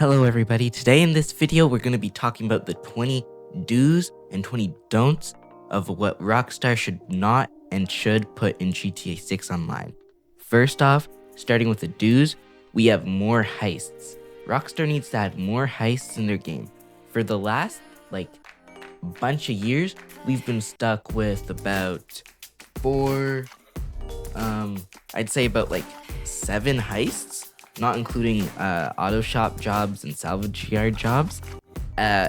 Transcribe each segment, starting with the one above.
Hello everybody, today in this video we're going to be talking about the 20 do's and 20 don'ts of what Rockstar should not and should put in GTA 6 Online. First off, starting with the do's, we have more heists. Rockstar needs to add more heists in their game. For the last bunch of years, we've been stuck with about I'd say about 7 heists, not including auto shop jobs and salvage yard jobs,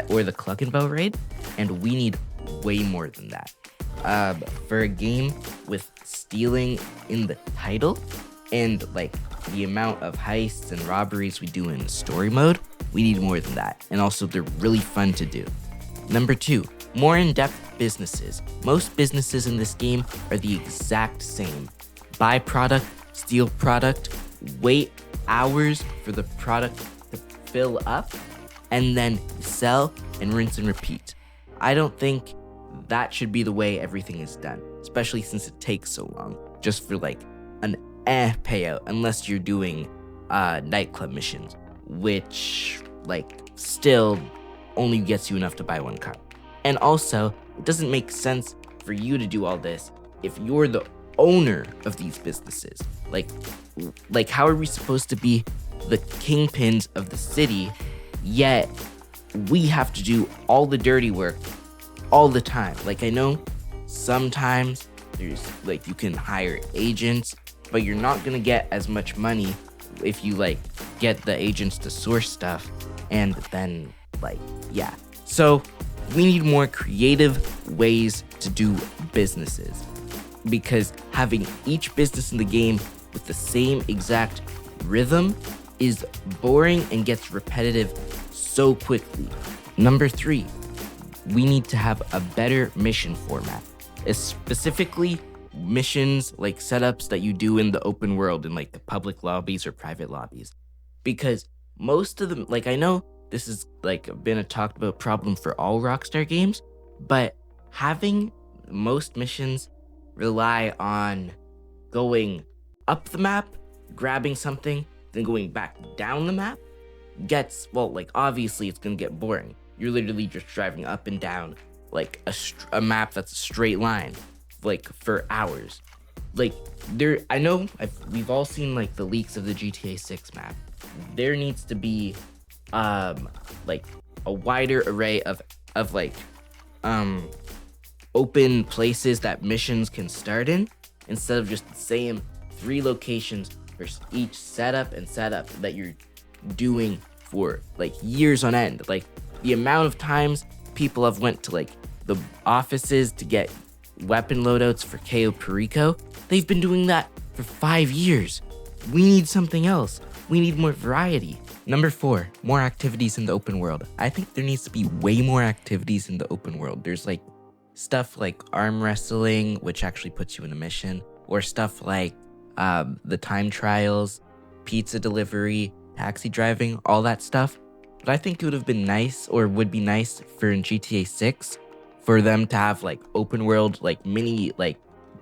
or the Cluckenbell raid, and we need way more than that. For a game with stealing in the title and the amount of heists and robberies we do in story mode, we need more than that, and also they're really fun to do. Number 2, more in-depth businesses. Most businesses in this game are the exact same. Buy product, steal product, wait hours for the product to fill up, and then sell and rinse and repeat. I don't think that should be the way everything is done, especially since it takes so long, just for an payout, unless you're doing nightclub missions, which still only gets you enough to buy one car. And also, it doesn't make sense for you to do all this if you're the owner of these businesses. How are we supposed to be the kingpins of the city, yet we have to do all the dirty work all the time? I know sometimes there's you can hire agents, but you're not gonna get as much money if you get the agents to source stuff, and then yeah. So we need more creative ways to do businesses, because having each business in the game with the same exact rhythm is boring and gets repetitive so quickly. Number 3, we need to have a better mission format, specifically missions setups that you do in the open world in the public lobbies or private lobbies, because most of them, I know this is been a talked about problem for all Rockstar games, but having most missions rely on going up the map, grabbing something, then going back down the map gets, obviously it's gonna get boring. You're literally just driving up and down a map that's a straight line for hours. I know we've all seen the leaks of the GTA 6 map. There needs to be a wider array of open places that missions can start in, instead of just the same 3 locations for each setup that you're doing for years on end. The amount of times people have went to the offices to get weapon loadouts for Cayo Perico, they've been doing that for 5 years. We need something else. We need more variety. Number 4, more activities in the open world. I think there needs to be way more activities in the open world. There's stuff like arm wrestling, which actually puts you in a mission, or stuff the time trials, pizza delivery, taxi driving, all that stuff. But I think it would have been nice, or would be nice for in GTA 6, for them to have open world mini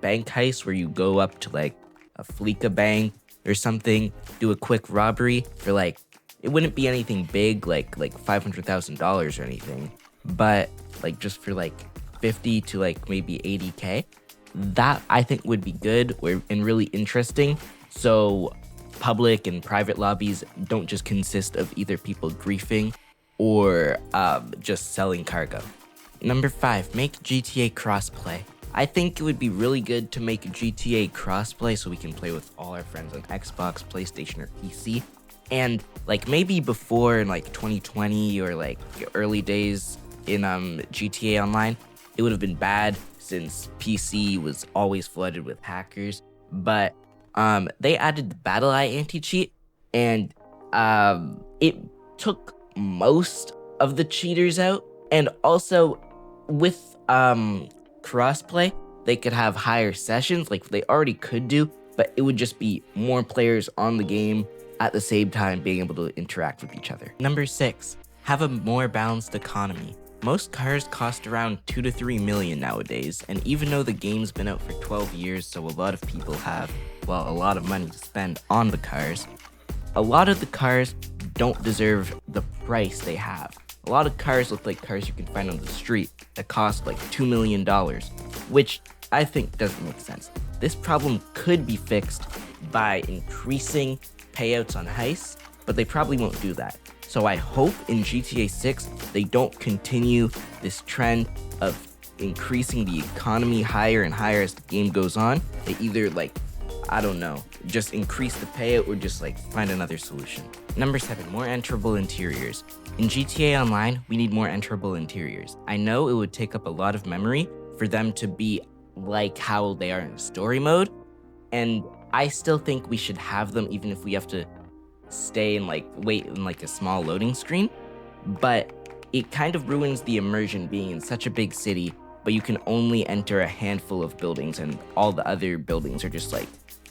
bank heists where you go up to a Fleeca bank or something, do a quick robbery for it wouldn't be anything big like $500,000 or anything, but just for 50 to maybe 80K. That I think would be good and really interesting, so public and private lobbies don't just consist of either people griefing or just selling cargo. Number 5, make GTA crossplay. I think it would be really good to make GTA crossplay so we can play with all our friends on Xbox, PlayStation, or PC. And maybe before in 2020 or early days in GTA Online, it would have been bad since PC was always flooded with hackers. But they added the BattleEye anti-cheat, and it took most of the cheaters out. And also with crossplay, they could have higher sessions they already could do, but it would just be more players on the game at the same time being able to interact with each other. Number 6, have a more balanced economy. Most cars cost around 2 to 3 million nowadays, and even though the game's been out for 12 years, so a lot of people have, a lot of money to spend on the cars, a lot of the cars don't deserve the price they have. A lot of cars look like cars you can find on the street that cost like $2 million, which I think doesn't make sense. This problem could be fixed by increasing payouts on heists, but they probably won't do that. So I hope in GTA 6 they don't continue this trend of increasing the economy higher and higher as the game goes on. They either I don't know, just increase the payout or just find another solution. Number 7, more enterable interiors. In GTA Online, we need more enterable interiors. I know it would take up a lot of memory for them to be like how they are in story mode, and I still think we should have them even if we have to stay and wait in a small loading screen, but it kind of ruins the immersion being in such a big city, but you can only enter a handful of buildings and all the other buildings are just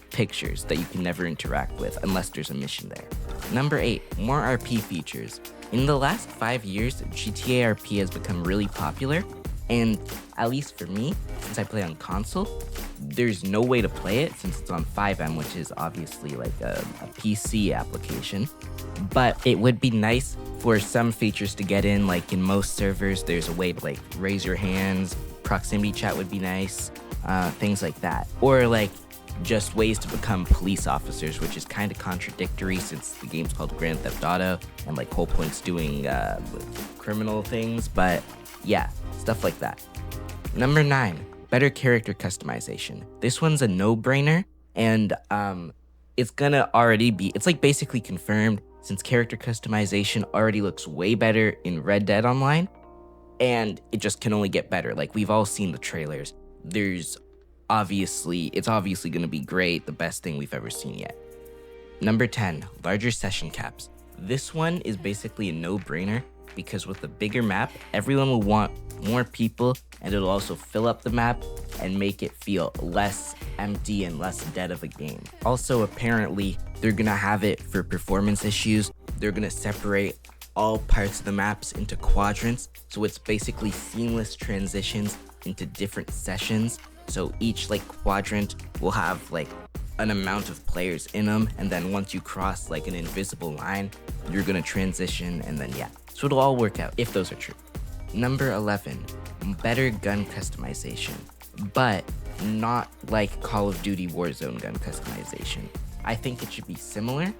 pictures that you can never interact with unless there's a mission there. Number 8, more RP features. In the last 5 years, GTA RP has become really popular, and at least for me, since I play on console, there's no way to play it since it's on FiveM, which is obviously a PC application. But it would be nice for some features to get in, in most servers, there's a way to raise your hands, proximity chat would be nice, things like that. Or just ways to become police officers, which is kind of contradictory since the game's called Grand Theft Auto and whole point's doing criminal things, but yeah, stuff like that. Number 9, better character customization. This one's a no-brainer, and it's gonna already be, it's basically confirmed since character customization already looks way better in Red Dead Online, and it just can only get better. We've all seen the trailers. It's obviously gonna be great, the best thing we've ever seen yet. Number 10, larger session caps. This one is basically a no-brainer because with a bigger map, everyone will want more people, and it'll also fill up the map and make it feel less empty and less dead of a game. Also, apparently, they're gonna have it for performance issues. They're gonna separate all parts of the maps into quadrants, so it's basically seamless transitions into different sessions. So each quadrant will have an amount of players in them, and then once you cross an invisible line, you're gonna transition, and then yeah. So it'll all work out if those are true. Number 11, better gun customization, but not like Call of Duty Warzone gun customization. I think it should be similar,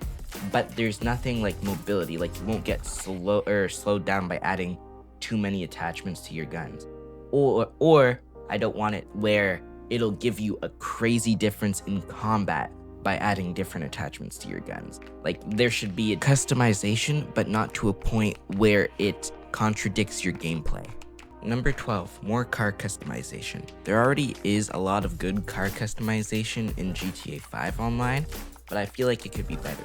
but there's nothing like mobility, you won't get slowed down by adding too many attachments to your guns. Or I don't want it where it'll give you a crazy difference in combat by adding different attachments to your guns. There should be a customization, but not to a point where it contradicts your gameplay. Number 12, more car customization. There already is a lot of good car customization in GTA 5 Online, but I feel it could be better.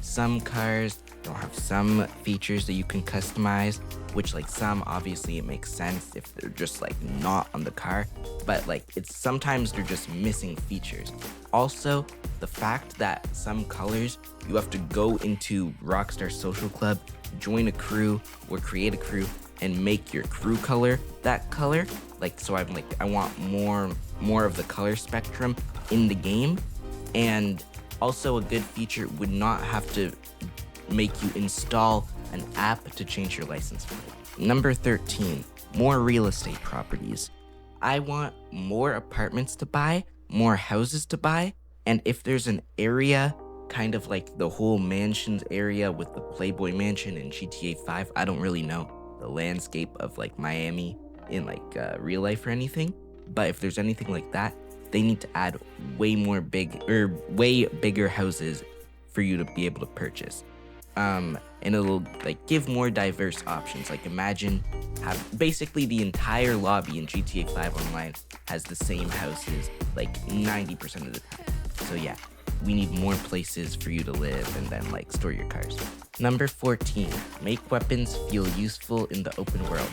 Some cars don't have some features that you can customize, which some obviously it makes sense if they're just not on the car, but it's sometimes they're just missing features. Also, the fact that some colors you have to go into Rockstar Social Club, join a crew or create a crew and make your crew color that color, so I want more of the color spectrum in the game. And also a good feature would not have to make you install an app to change your license plate. Number 13, more real estate properties. I want more apartments to buy, more houses to buy, and if there's an area, kind of the whole mansions area with the Playboy Mansion in GTA 5, I don't really know the landscape of Miami in real life or anything, but if there's anything like that, they need to add way bigger houses for you to be able to purchase. And it'll give more diverse options. Imagine basically the entire lobby in GTA 5 Online has the same houses 90% of the time. So yeah, we need more places for you to live and then store your cars. Number 14, make weapons feel useful in the open world.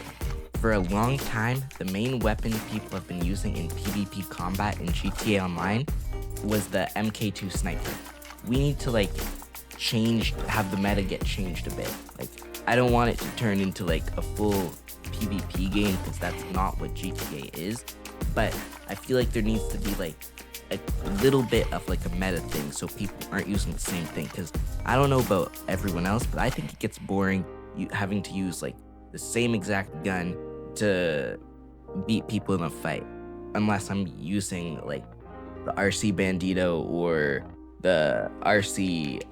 For a long time, the main weapon people have been using in PvP combat in GTA Online was the MK2 sniper. We need to have the meta get changed a bit. I don't want it to turn into a full PvP game because that's not what GTA is, but I feel there needs to be a a little bit of like a meta thing so people aren't using the same thing. Because I don't know about everyone else, but I think it gets boring having to use like the same exact gun to beat people in a fight, unless I'm using like the RC Bandito or the RC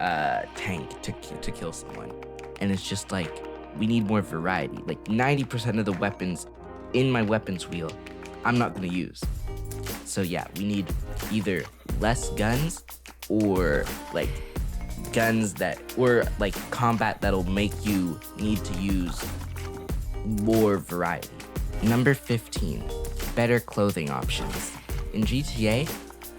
tank to kill someone. And it's just like, we need more variety. Like 90% of the weapons in my weapons wheel, I'm not gonna use. So yeah, we need either less guns or like guns or like combat that'll make you need to use more variety. Number 15, better clothing options. In GTA,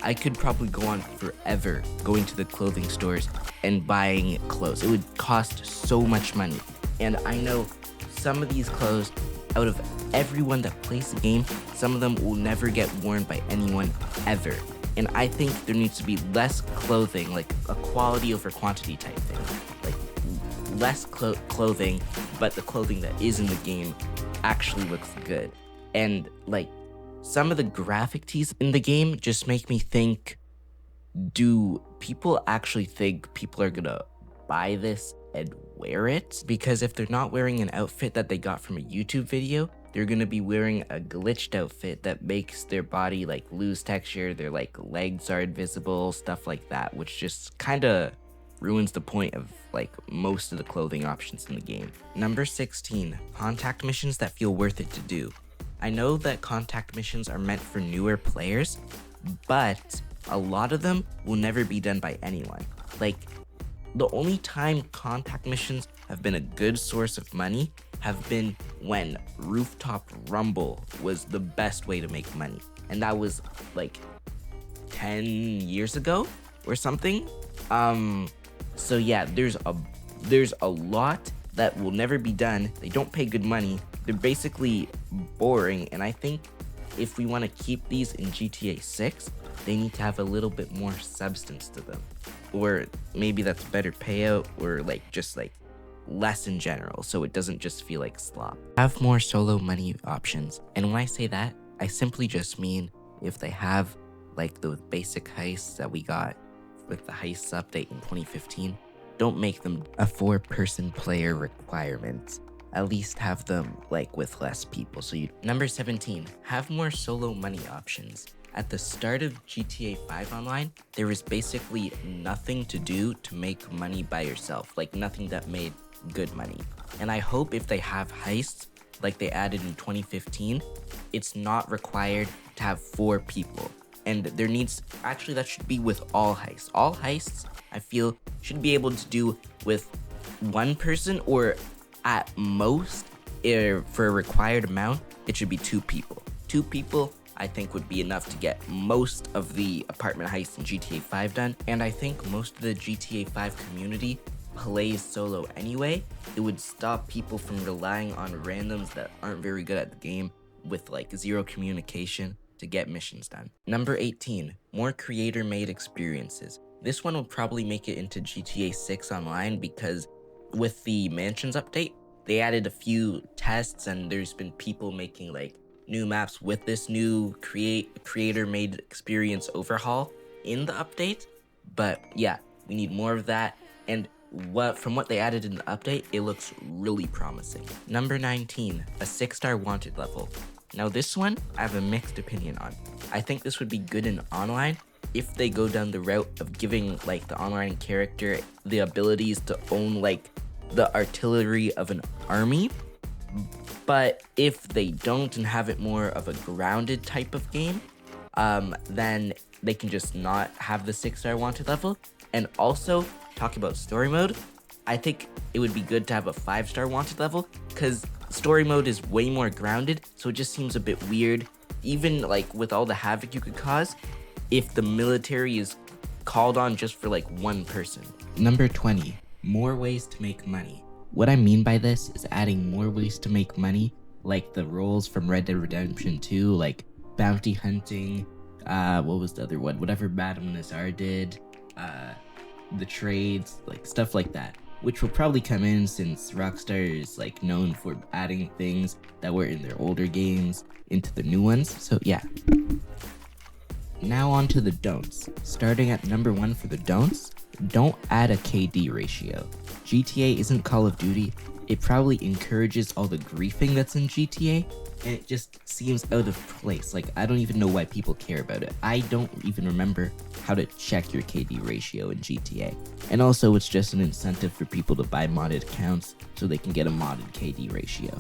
I could probably go on forever going to the clothing stores and buying clothes. It would cost so much money. And I know some of these clothes, out of everyone that plays the game, some of them will never get worn by anyone ever. And I think there needs to be less clothing, like a quality over quantity type thing. Like less clothing, but the clothing that is in the game actually looks good. And like some of the graphic tees in the game just make me think, do people actually think people are gonna buy this and wear it? Because if they're not wearing an outfit that they got from a YouTube video, they're gonna be wearing a glitched outfit that makes their body like lose texture, their like legs are invisible, stuff like that, which just kind of ruins the point of like most of the clothing options in the game. Number 16, contact missions that feel worth it to do. I know that contact missions are meant for newer players, but a lot of them will never be done by anyone. Like, the only time contact missions have been a good source of money have been when Rooftop Rumble was the best way to make money. And that was like 10 years ago or something. So yeah, there's a lot that will never be done. They don't pay good money. They're basically boring. And I think if we want to keep these in GTA 6, they need to have a little bit more substance to them. Or maybe that's better payout, or like just like less in general, so it doesn't just feel like slop. Have more solo money options. And when I say that, I simply just mean if they have like the basic heists that we got with the heists update in 2015, don't make them a 4-person player requirement. At least have them like with less people. Number 17, have more solo money options. At the start of GTA 5 Online, there was basically nothing to do to make money by yourself, like nothing that made good money. And I hope if they have heists, like they added in 2015, it's not required to have 4 people. And there needs, actually that should be with all heists. All heists, I feel, should be able to do with 1 person, or at most, for a required amount, it should be 2 people. 2 people, I think, would be enough to get most of the apartment heists in GTA 5 done. And I think most of the GTA 5 community plays solo anyway. It would stop people from relying on randoms that aren't very good at the game with like 0 communication to get missions done. Number 18, more creator-made experiences. This one will probably make it into GTA 6 Online because with the Mansions update, they added a few tests and there's been people making like new maps with this new creator-made experience overhaul in the update. But yeah, we need more of that. And from what they added in the update, it looks really promising. Number 19, a 6-star wanted level. Now this one, I have a mixed opinion on. I think this would be good in online if they go down the route of giving like the online character the abilities to own like the artillery of an army. But if they don't and have it more of a grounded type of game, then they can just not have the 6-star wanted level. And also, talking about story mode, I think it would be good to have a 5-star wanted level, because story mode is way more grounded, so it just seems a bit weird, even like with all the havoc you could cause, if the military is called on just for like 1 person. Number 20, more ways to make money. What I mean by this is adding more ways to make money, like the roles from Red Dead Redemption 2, like bounty hunting, what was the other one? Whatever Madame Nazar did, the trades, like stuff like that, which will probably come in since Rockstar is like known for adding things that were in their older games into the new ones. So yeah. Now on to the don'ts. Starting at number 1 for the don'ts, don't add a KD ratio. GTA isn't Call of Duty. It probably encourages all the griefing that's in GTA, and it just seems out of place. Like, I don't even know why people care about it. I don't even remember how to check your KD ratio in GTA. And also, it's just an incentive for people to buy modded accounts so they can get a modded KD ratio.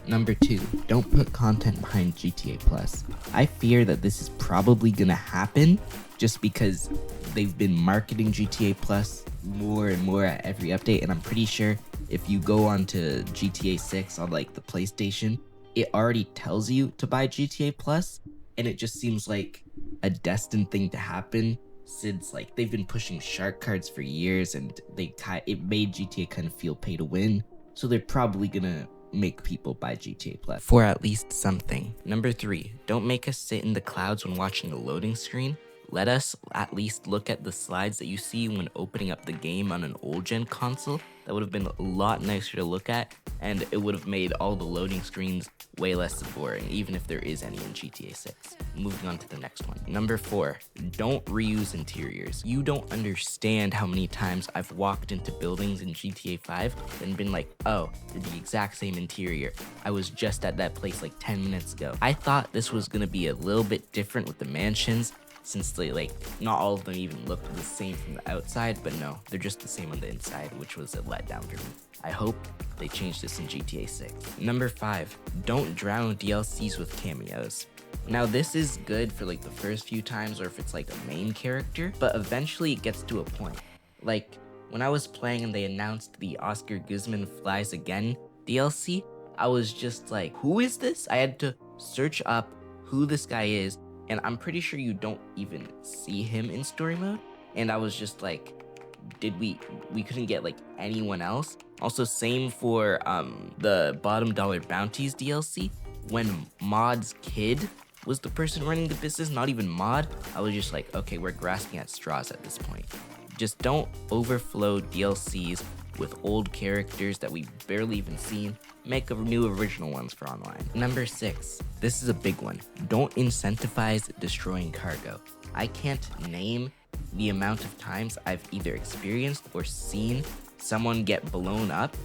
Number 2, don't put content behind GTA Plus. I fear that this is probably gonna happen just because they've been marketing GTA Plus more and more at every update, and I'm pretty sure if you go onto GTA 6 on like the PlayStation, it already tells you to buy GTA Plus, and it just seems like a destined thing to happen since like they've been pushing shark cards for years, and it made GTA kind of feel pay to win, so they're probably gonna make people buy GTA Plus for at least something. Number 3, don't make us sit in the clouds when watching a loading screen. Let us at least look at the slides that you see when opening up the game on an old gen console. That would have been a lot nicer to look at, and it would have made all the loading screens way less boring, even if there is any in GTA 6. Moving on to the next one. Number 4, don't reuse interiors. You don't understand how many times I've walked into buildings in GTA 5 and been like, oh, they're the exact same interior. I was just at that place like 10 minutes ago. I thought this was gonna be a little bit different with the mansions, since they not all of them even looked the same from the outside, but no, they're just the same on the inside, which was a letdown for me. I hope they change this in GTA 6. Number 5, don't drown DLCs with cameos. Now this is good for like the first few times or if it's like a main character, but eventually it gets to a point. Like when I was playing and they announced the Oscar Guzman Flies Again DLC, I was just like, who is this? I had to search up who this guy is, and I'm pretty sure you don't even see him in story mode. And I was just like, we couldn't get like anyone else. Also, same for the Bottom Dollar Bounties DLC. When Mod's kid was the person running the business, not even Mod, I was just like, okay, we're grasping at straws at this point. Just don't overflow DLCs with old characters that we've barely even seen. Make new original ones for online. Number 6, this is a big one. Don't incentivize destroying cargo. I can't name the amount of times I've either experienced or seen someone get blown up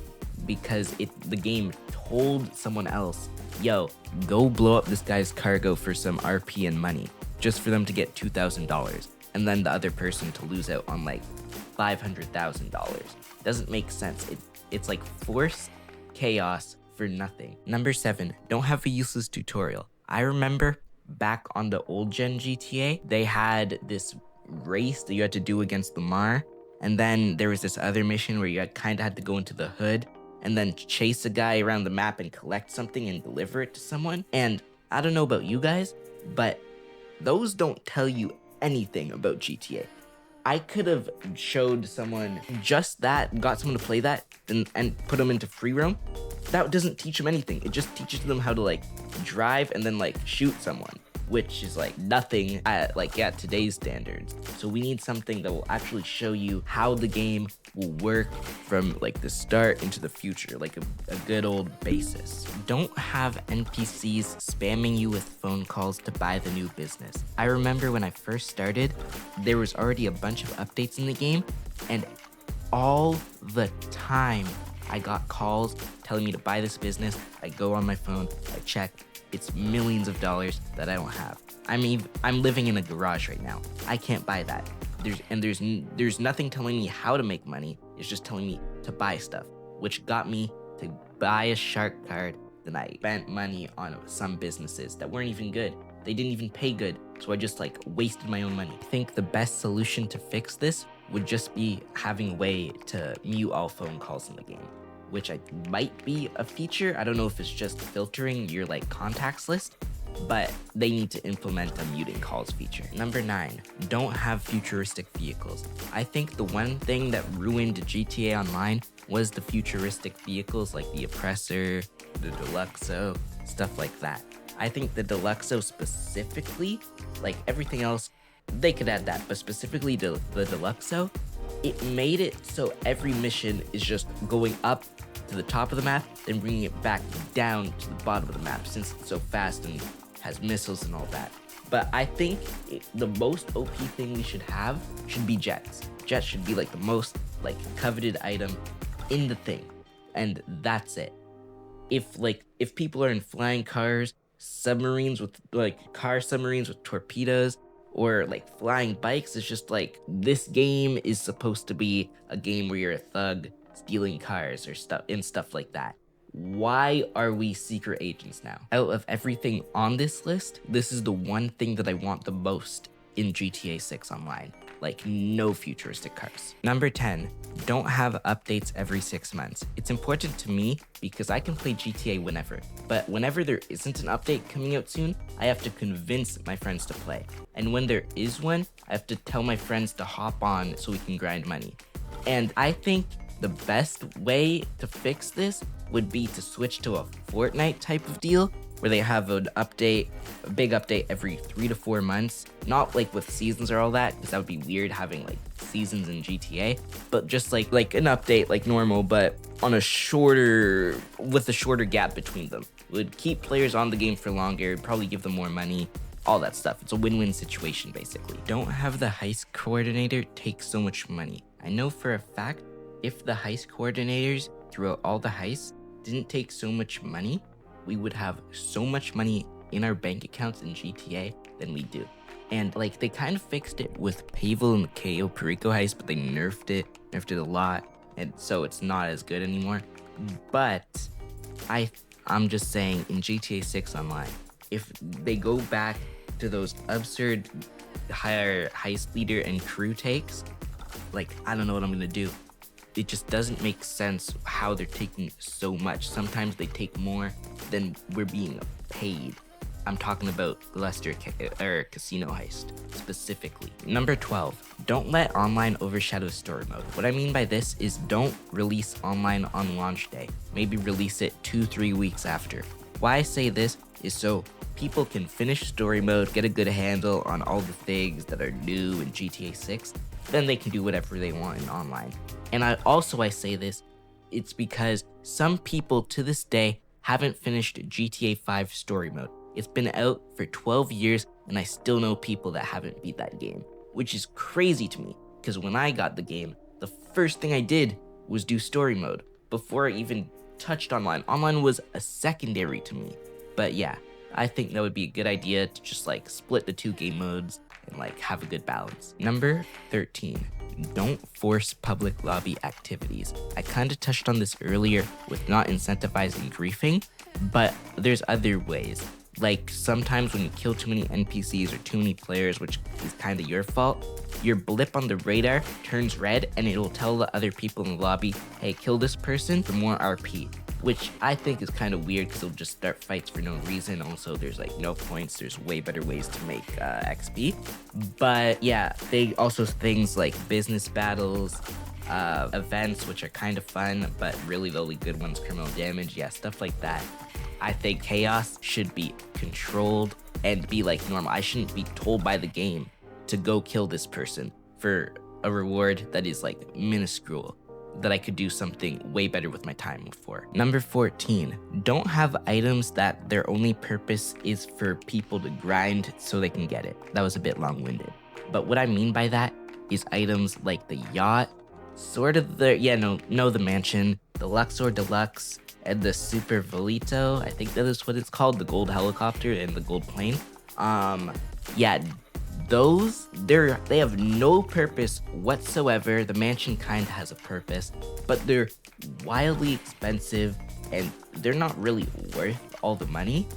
because the game told someone else, yo, go blow up this guy's cargo for some RP and money, just for them to get $2,000, and then the other person to lose out on like $500,000. Doesn't make sense. It's like forced chaos for nothing. Number 7, don't have a useless tutorial. I remember back on the old gen GTA, they had this race that you had to do against Lamar, and then there was this other mission where you kind of had to go into the hood and then chase a guy around the map and collect something and deliver it to someone. And I don't know about you guys, but those don't tell you anything about GTA. I could have showed someone just that, got someone to play that, and put them into free roam. That doesn't teach them anything. It just teaches them how to like drive and then like shoot someone, which is like nothing at today's standards. So we need something that will actually show you how the game will work from like the start into the future, like a good old basis. Don't have NPCs spamming you with phone calls to buy the new business. I remember when I first started, there was already a bunch of updates in the game, and all the time I got calls telling me to buy this business. I go on my phone, I check, it's millions of dollars that I don't have. I'm living in a garage right now. I can't buy that. There's nothing telling me how to make money. It's just telling me to buy stuff, which got me to buy a shark card. Then I spent money on some businesses that weren't even good. They didn't even pay good, so I just like wasted my own money. I think the best solution to fix this would just be having a way to mute all phone calls in the game, which might be a feature. I don't know if it's just filtering your like contacts list, but they need to implement a muting calls feature. Number 9, don't have futuristic vehicles. I think the one thing that ruined GTA Online was the futuristic vehicles like the Oppressor, the Deluxo, stuff like that. I think the Deluxo specifically, like everything else, they could add that, but specifically the Deluxo, it made it so every mission is just going up to the top of the map, then bringing it back down to the bottom of the map, since it's so fast and has missiles and all that. But I think the most OP thing we should have should be jets. Jets should be like the most like coveted item in the thing, and that's it. If people are in flying cars, submarines with like car submarines with torpedoes, or like flying bikes, it's just like this game is supposed to be a game where you're a thug stealing cars or stuff like that. Why are we secret agents now? Out of everything on this list, this is the one thing that I want the most in GTA 6 Online. Like, no futuristic cars. Number 10, don't have updates every 6 months. It's important to me because I can play GTA whenever, but whenever there isn't an update coming out soon, I have to convince my friends to play. And when there is one, I have to tell my friends to hop on so we can grind money. And I think the best way to fix this would be to switch to a Fortnite type of deal where they have an update, a big update every 3 to 4 months. Not like with seasons or all that, because that would be weird having like seasons in GTA, but just like an update like normal, but on a with a shorter gap between them. It would keep players on the game for longer, probably give them more money, all that stuff. It's a win-win situation basically. Don't have the heist coordinator take so much money. I know for a fact, if the heist coordinators throughout all the heists didn't take so much money, we would have so much money in our bank accounts in GTA than we do. And like they kind of fixed it with Pavel and KO Perico heist, but they nerfed it a lot, and so it's not as good anymore. But I'm just saying, in GTA 6 Online, if they go back to those absurd higher heist leader and crew takes, like I don't know what I'm gonna do. It just doesn't make sense how they're taking so much. Sometimes they take more than we're being paid. I'm talking about Leicester Casino Heist specifically. Number 12, don't let online overshadow story mode. What I mean by this is don't release online on launch day. Maybe release it 2-3 weeks after. Why I say this is so people can finish story mode, get a good handle on all the things that are new in GTA 6, then they can do whatever they want in online. And I say this, it's because some people to this day haven't finished GTA 5 story mode. It's been out for 12 years and I still know people that haven't beat that game, which is crazy to me because when I got the game, the first thing I did was do story mode before I even touched online. Online was a secondary to me. But yeah, I think that would be a good idea to just like split the 2 game modes and like have a good balance. Number 13, don't force public lobby activities. I kind of touched on this earlier with not incentivizing griefing, but there's other ways. Like sometimes when you kill too many NPCs or too many players, which is kind of your fault, your blip on the radar turns red and it'll tell the other people in the lobby, hey, kill this person for more RP. Which I think is kind of weird because it'll just start fights for no reason. Also, there's like no points. There's way better ways to make XP. But yeah, they also things like business battles, events, which are kind of fun, but really the only good ones, criminal damage. Yeah, stuff like that. I think chaos should be controlled and be like normal. I shouldn't be told by the game to go kill this person for a reward that is like minuscule, that I could do something way better with my time for. Number 14, don't have items that their only purpose is for people to grind so they can get it. That was a bit long-winded. But what I mean by that is items like the yacht, the mansion, the Luxor Deluxe, and the Super Volito. I think that is what it's called, the gold helicopter and the gold plane. Those, they have no purpose whatsoever. The mansion kind of has a purpose, but they're wildly expensive and they're not really worth all the money.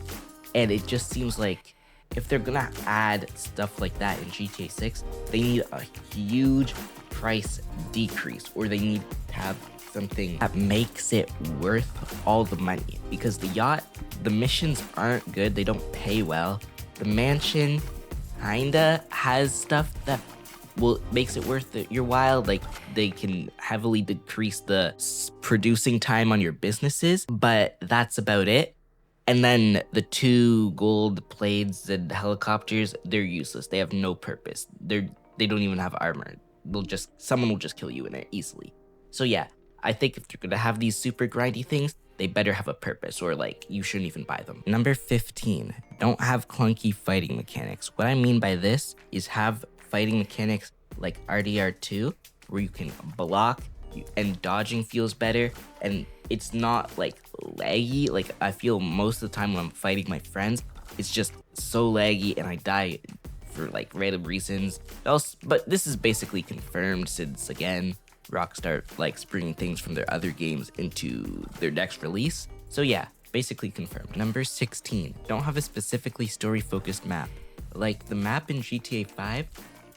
And it just seems like if they're gonna add stuff like that in GTA 6, they need a huge price decrease, or they need to have something that makes it worth all the money. Because the yacht, the missions aren't good, they don't pay well. The mansion kinda has stuff that makes it worth your while, like they can heavily decrease the producing time on your businesses, but that's about it. And then the 2 gold planes and helicopters, they're useless. They have no purpose. They don't even have armor. Someone will just kill you in it easily. So yeah, I think if they're gonna have these super grindy things, they better have a purpose, or like you shouldn't even buy them. Number 15, don't have clunky fighting mechanics. What I mean by this is have fighting mechanics like RDR2, where you can block and dodging feels better, and it's not like laggy. Like I feel most of the time when I'm fighting my friends, it's just so laggy and I die for like random reasons. Else, but this is basically confirmed since again Rockstar likes bringing things from their other games into their next release. So yeah, basically confirmed. Number 16, don't have a specifically story focused map. Like the map in GTA 5,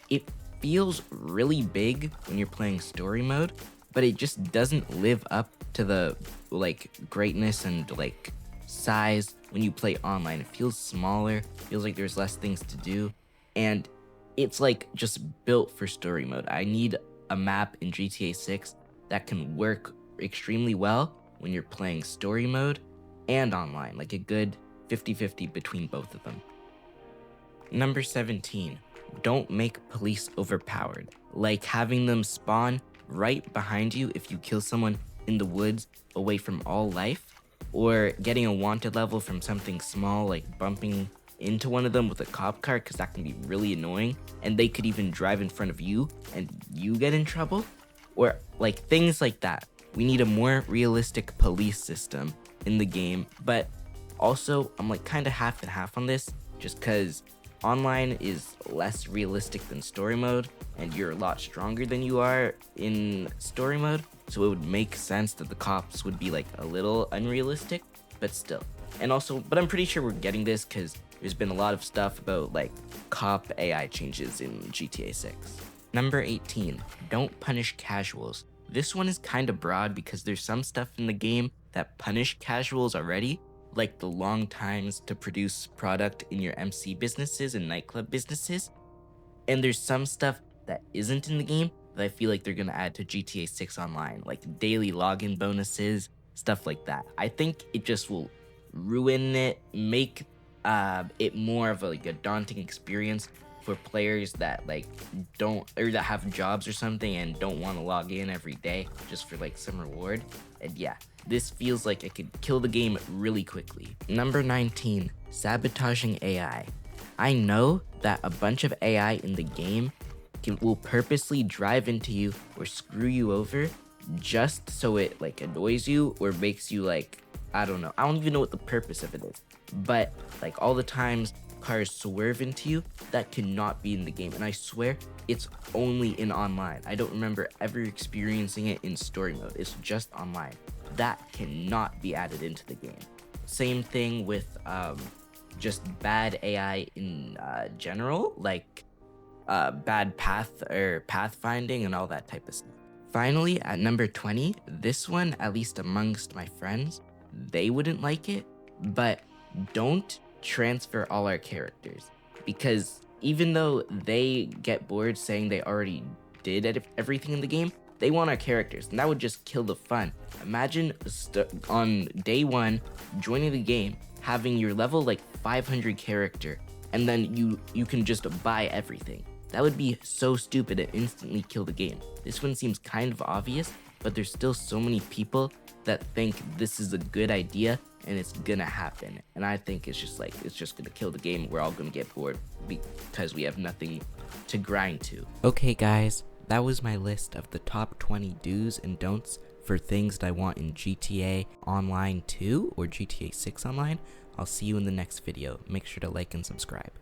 it feels really big when you're playing story mode, but it just doesn't live up to the like greatness and like size when you play online. It feels smaller, feels like there's less things to do, and it's like just built for story mode. I need a map in GTA 6 that can work extremely well when you're playing story mode and online, like a good 50-50 between both of them. Number 17, don't make police overpowered, like having them spawn right behind you if you kill someone in the woods away from all life, or getting a wanted level from something small like bumping into one of them with a cop car, because that can be really annoying, and they could even drive in front of you and you get in trouble, or like things like that. We need a more realistic police system in the game, but also I'm like kind of half and half on this, just because online is less realistic than story mode, and you're a lot stronger than you are in story mode, so it would make sense that the cops would be like a little unrealistic, but still. And also, but I'm pretty sure we're getting this because there's been a lot of stuff about like cop AI changes in GTA 6. Number 18, don't punish casuals. This one is kind of broad because there's some stuff in the game that punish casuals already, like the long times to produce product in your MC businesses and nightclub businesses. And there's some stuff that isn't in the game that I feel like they're gonna add to GTA 6 Online, like daily login bonuses, stuff like that. I think it just will ruin it, make it more of like a daunting experience for players that like don't, or that have jobs or something and don't want to log in every day just for like some reward. And yeah, this feels like it could kill the game really quickly. Number 19, sabotaging AI. I know that a bunch of AI in the game will purposely drive into you or screw you over just so it like annoys you or makes you like, I don't know. I don't even know what the purpose of it is. But like all the times cars swerve into you, that cannot be in the game. And I swear it's only in online. I don't remember ever experiencing it in story mode. It's just online. That cannot be added into the game. Same thing with just bad AI in general, like bad pathfinding and all that type of stuff. Finally, at number 20, this one, at least amongst my friends, they wouldn't like it, but don't transfer all our characters, because even though they get bored saying they already did everything in the game, they want our characters, and that would just kill the fun. Imagine on day one joining the game, having your level like 500 character, and then you can just buy everything. That would be so stupid and instantly kill the game. This one seems kind of obvious, but there's still so many people that think this is a good idea and it's gonna happen. And I think it's just gonna kill the game. We're all gonna get bored because we have nothing to grind to. Okay guys, that was my list of the top 20 do's and don'ts for things that I want in GTA Online 2 or GTA 6 Online. I'll see you in the next video. Make sure to like and subscribe.